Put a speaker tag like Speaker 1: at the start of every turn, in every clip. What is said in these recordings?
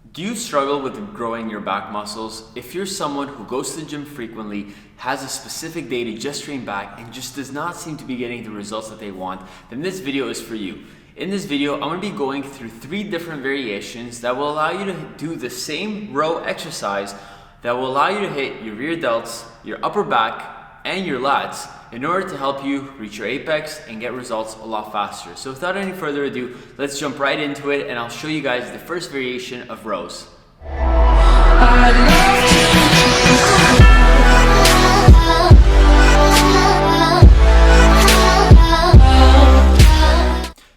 Speaker 1: Do you struggle with growing your back muscles? If you're someone who goes to the gym frequently, has a specific day to just train back, and just does not seem to be getting the results that they want, then this video is for you. In this video, I'm going to be going through 3 different variations that will allow you to do the same row exercise that will allow you to hit your rear delts, your upper back, and your lats in order to help you reach your apex and get results a lot faster. So without any further ado, let's jump right into it and I'll show you guys the first variation of rows.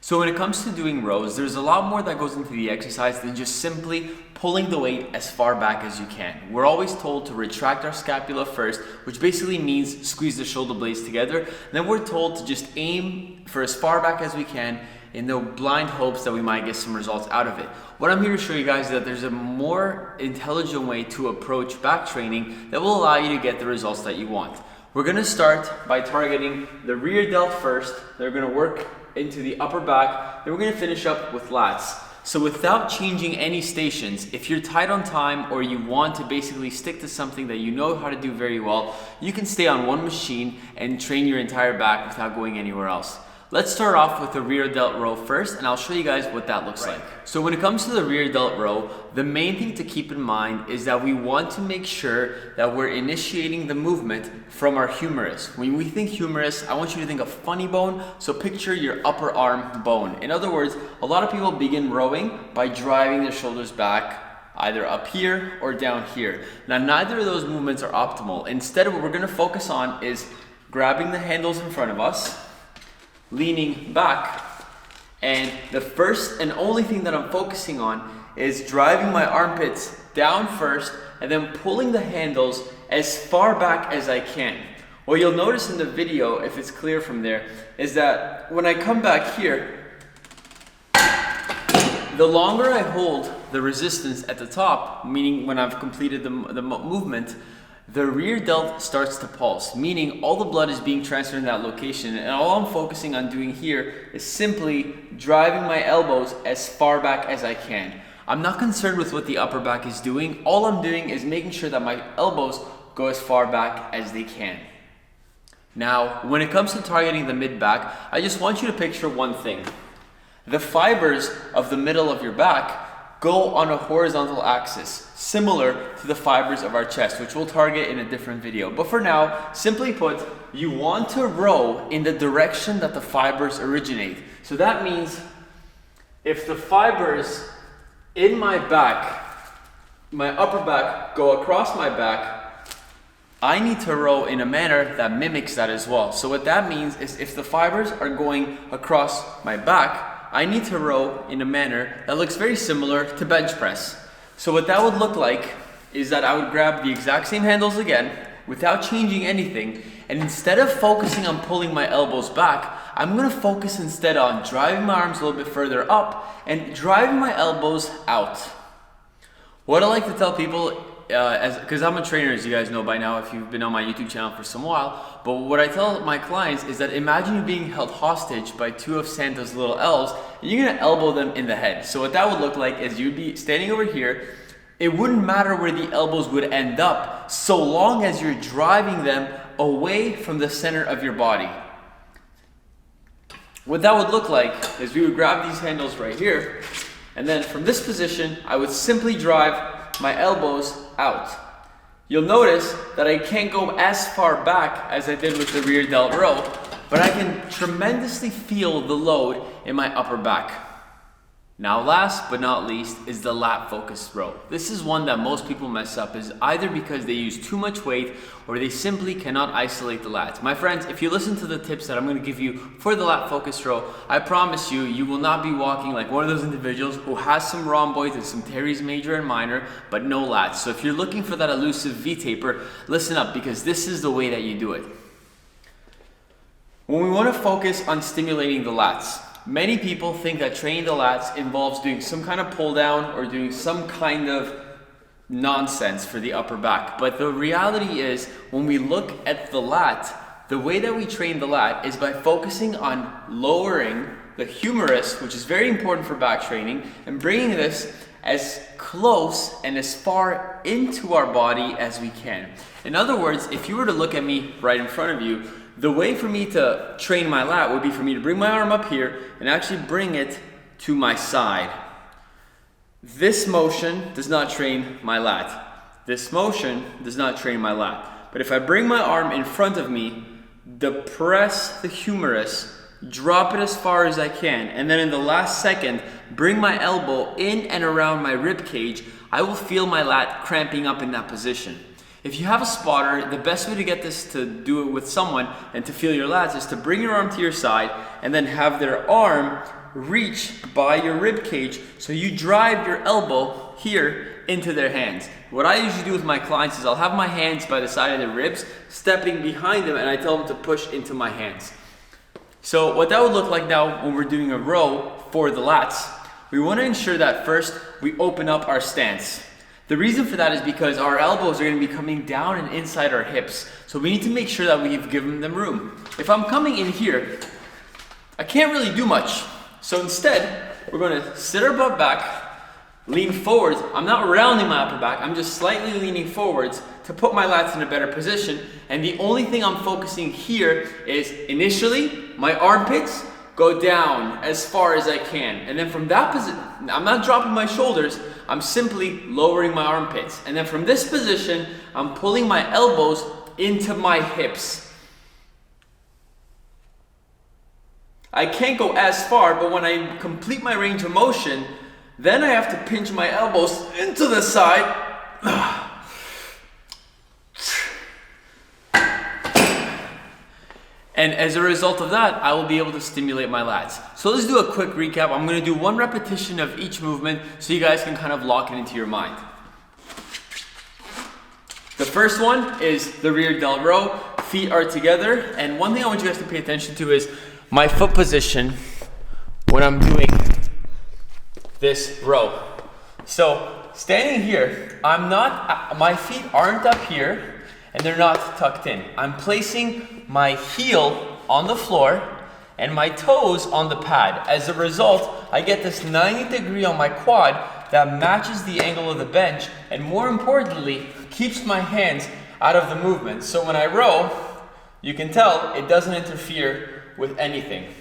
Speaker 1: So when it comes to doing rows, there's a lot more that goes into the exercise than just simply pulling the weight as far back as you can. We're always told to retract our scapula first, which basically means squeeze the shoulder blades together. Then we're told to just aim for as far back as we can in the blind hopes that we might get some results out of it. What I'm here to show you guys is that there's a more intelligent way to approach back training that will allow you to get the results that you want. We're gonna start by targeting the rear delt first. They're gonna work into the upper back, then we're gonna finish up with lats. So without changing any stations, if you're tight on time or you want to basically stick to something that you know how to do very well, you can stay on one machine and train your entire back without going anywhere else. Let's start off with the rear delt row first, and I'll show you guys what that looks like. So when it comes to the rear delt row, the main thing to keep in mind is that we want to make sure that we're initiating the movement from our humerus. When we think humerus, I want you to think of funny bone, so picture your upper arm bone. In other words, a lot of people begin rowing by driving their shoulders back, either up here or down here. Now, neither of those movements are optimal. Instead, what we're gonna focus on is grabbing the handles in front of us, leaning back, and the first and only thing that I'm focusing on is driving my armpits down first and then pulling the handles as far back as I can. What you'll notice in the video, if it's clear from there, is that when I come back here, the longer I hold the resistance at the top, meaning when I've completed the movement, the rear delt starts to pulse, meaning all the blood is being transferred in that location, and all I'm focusing on doing here is simply driving my elbows as far back as I can. I'm not concerned with what the upper back is doing. All I'm doing is making sure that my elbows go as far back as they can. Now, when it comes to targeting the mid-back, I just want you to picture one thing. The fibers of the middle of your back go on a horizontal axis, similar to the fibers of our chest, which we'll target in a different video. But for now, simply put, you want to row in the direction that the fibers originate. So that means if the fibers in my back, my upper back, go across my back, I need to row in a manner that mimics that as well. So what that means is if the fibers are going across my back, I need to row in a manner that looks very similar to bench press. So what that would look like is that I would grab the exact same handles again without changing anything, and instead of focusing on pulling my elbows back, I'm gonna focus instead on driving my arms a little bit further up and driving my elbows out. What I like to tell people, because I'm a trainer, as you guys know by now if you've been on my YouTube channel for some while, but what I tell my clients is that imagine you being held hostage by 2 of Santa's little elves, and you're gonna elbow them in the head. So what that would look like is you'd be standing over here. It wouldn't matter where the elbows would end up so long as you're driving them away from the center of your body. What that would look like is we would grab these handles right here, and then from this position I would simply drive my elbows out. You'll notice that I can't go as far back as I did with the rear delt row, but I can tremendously feel the load in my upper back. Now, last but not least is the lat focused row. This is one that most people mess up, is either because they use too much weight or they simply cannot isolate the lats. My friends, if you listen to the tips that I'm going to give you for the lat focused row, I promise you, you will not be walking like one of those individuals who has some rhomboids and some teres major and minor, but no lats. So if you're looking for that elusive V-taper, listen up, because this is the way that you do it. When we want to focus on stimulating the lats, many people think that training the lats involves doing some kind of pull down or doing some kind of nonsense for the upper back. But the reality is, when we look at the lat, the way that we train the lat is by focusing on lowering the humerus, which is very important for back training, and bringing this as close and as far into our body as we can. In other words, if you were to look at me right in front of you, the way for me to train my lat would be for me to bring my arm up here and actually bring it to my side. This motion does not train my lat. This motion does not train my lat. But if I bring my arm in front of me, depress the humerus, drop it as far as I can, and then in the last second, bring my elbow in and around my rib cage, I will feel my lat cramping up in that position. If you have a spotter, the best way to get this to do it with someone and to feel your lats is to bring your arm to your side and then have their arm reach by your rib cage so you drive your elbow here into their hands. What I usually do with my clients is I'll have my hands by the side of their ribs, stepping behind them, and I tell them to push into my hands. So what that would look like now when we're doing a row for the lats, we want to ensure that first we open up our stance. The reason for that is because our elbows are going to be coming down and inside our hips. So we need to make sure that we've given them room. If I'm coming in here, I can't really do much. So instead, we're going to sit our butt back, lean forwards. I'm not rounding my upper back, I'm just slightly leaning forwards to put my lats in a better position. And the only thing I'm focusing here is initially my armpits go down as far as I can. And then from that position, I'm not dropping my shoulders, I'm simply lowering my armpits. And then from this position, I'm pulling my elbows into my hips. I can't go as far, but when I complete my range of motion, then I have to pinch my elbows into the side. And as a result of that, I will be able to stimulate my lats. So let's do a quick recap. I'm going to do one repetition of each movement so you guys can kind of lock it into your mind. The first one is the rear delt row. Feet are together. And one thing I want you guys to pay attention to is my foot position when I'm doing this row. So standing here, my feet aren't up here and they're not tucked in. I'm placing my heel on the floor and my toes on the pad. As a result, I get this 90 degree on my quad that matches the angle of the bench and more importantly, keeps my hands out of the movement. So when I row, you can tell it doesn't interfere with anything.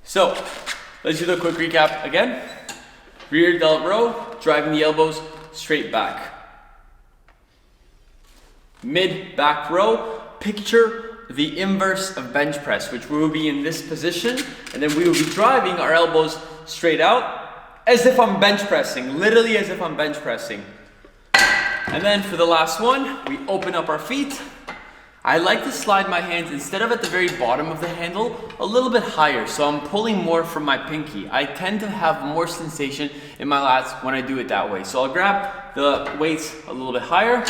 Speaker 1: So, let's do the quick recap again. Rear delt row, driving the elbows straight back. Mid-back row, picture the inverse of bench press, which we will be in this position, and then we will be driving our elbows straight out, as if I'm bench pressing, literally as if I'm bench pressing. And then for the last one, we open up our feet. I like to slide my hands, instead of at the very bottom of the handle, a little bit higher, so I'm pulling more from my pinky. I tend to have more sensation in my lats when I do it that way. So I'll grab the weights a little bit higher,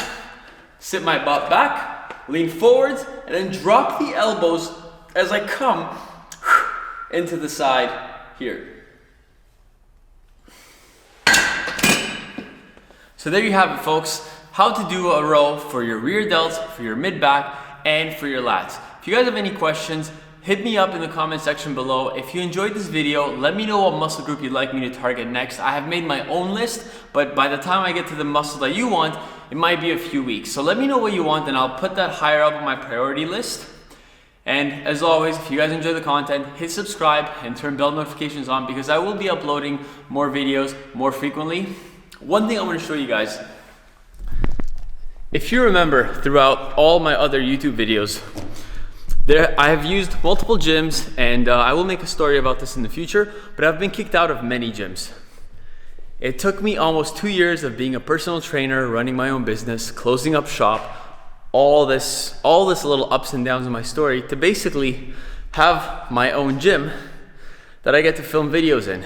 Speaker 1: sit my butt back, lean forwards, and then drop the elbows as I come into the side here. So there you have it, folks. How to do a row for your rear delts, for your mid-back, and for your lats. If you guys have any questions, hit me up in the comment section below. If you enjoyed this video, let me know what muscle group you'd like me to target next. I have made my own list, but by the time I get to the muscle that you want, it might be a few weeks. So let me know what you want and I'll put that higher up on my priority list. And as always, if you guys enjoy the content, hit subscribe and turn bell notifications on because I will be uploading more videos more frequently. One thing I want to show you guys. If you remember throughout all my other YouTube videos, I have used multiple gyms and I will make a story about this in the future, but I've been kicked out of many gyms. It took me almost 2 years of being a personal trainer, running my own business, closing up shop, all this little ups and downs in my story to basically have my own gym that I get to film videos in.